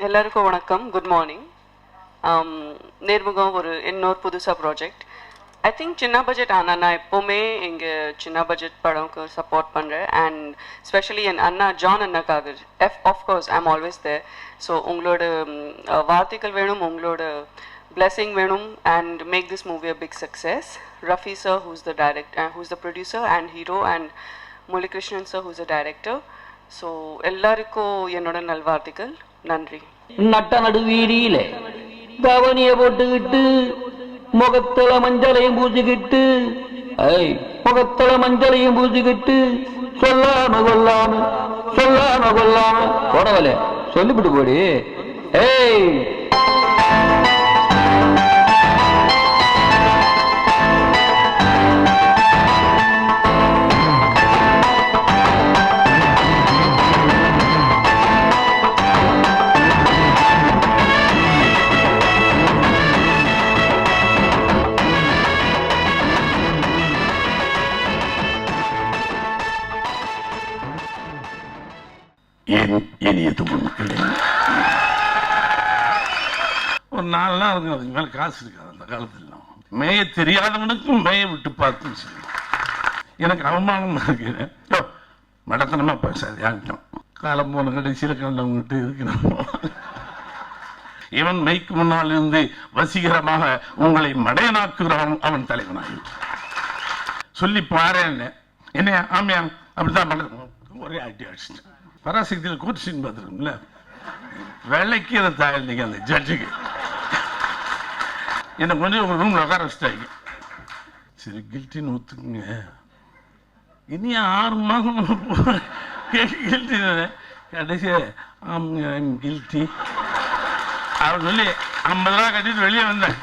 எல்லாருக்கும் வணக்கம். Good morning. நேர்முகம் ஒரு இன்னொரு புதுசாக ப்ராஜெக்ட். ஐ திங்க் சின்ன பட்ஜெட் ஆனால் நான் எப்போவுமே இங்கே சின்ன பட்ஜெட் படம்க்கு சப்போர்ட் பண்ணுறேன். அண்ட் ஸ்பெஷலி என் அண்ணா ஜான் அண்ணாக்காக of course I am always there. So உங்களோட வார்த்தைகள் வேணும், உங்களோட blessing வேணும் and make this movie a big success. Rafi sir, who's the director, who's the producer and hero, and Mulikrishnan sir, who's the director. So எல்லாருக்கும் என்னோட நல்வாழ்த்துக்கள். நன்றி. நட்ட நடுவீதியில கவனிய போட்டுக்கிட்டு முகத்தல மஞ்சளையும் பூசிக்கிட்டு முகத்தல மஞ்சளையும் பூசிக்கிட்டு சொல்லாம கொல்லாம போடவல சொல்லிவிட்டு போடி. ஏய் ஒரு 4 நாள் இருக்கும். அதுக்கு மேல காசு இருக்காது அந்த காலத்துல. மேய தெரியாதவனுக்கும் மேய விட்டு பார்த்துன்னு சொல்லி எனக்கு அவமானமா இருக்கு. மடத்தனமா பேசாது யார்கிட்டும். காலம் போன கடைசியில் கண்டவங்கிட்டு இருக்கிறோம். இவன் மைக்கு முன்னால் இருந்து வசீகரமாக உங்களை மடையனாக்குகிறான் அவன் தலைவனாக சொல்லி பாரு. என்ன ஆமியா அப்படித்தான் பண்ண ஒரே ஆட்டி அடிச்சுட்டேன். பராசக்தியில் கோர்ட் சீன் பார்த்துருக்கோம்ல, வெள்ளைக்கு அதை தாழ்ந்தீங்க அந்த ஜட்ஜுக்கு. என்னை கொஞ்சம் ஒரு ரூம்ல உட்கார வச்சுட்டாங்க. சரி கில்ட்டின்னு ஒத்துக்குங்க, இனி 6 மாதம் கில்ட்டி கடைசி கில்ட்டி அவர் சொல்லி 50 ரூபா கட்டிட்டு வெளியே வந்தேன்.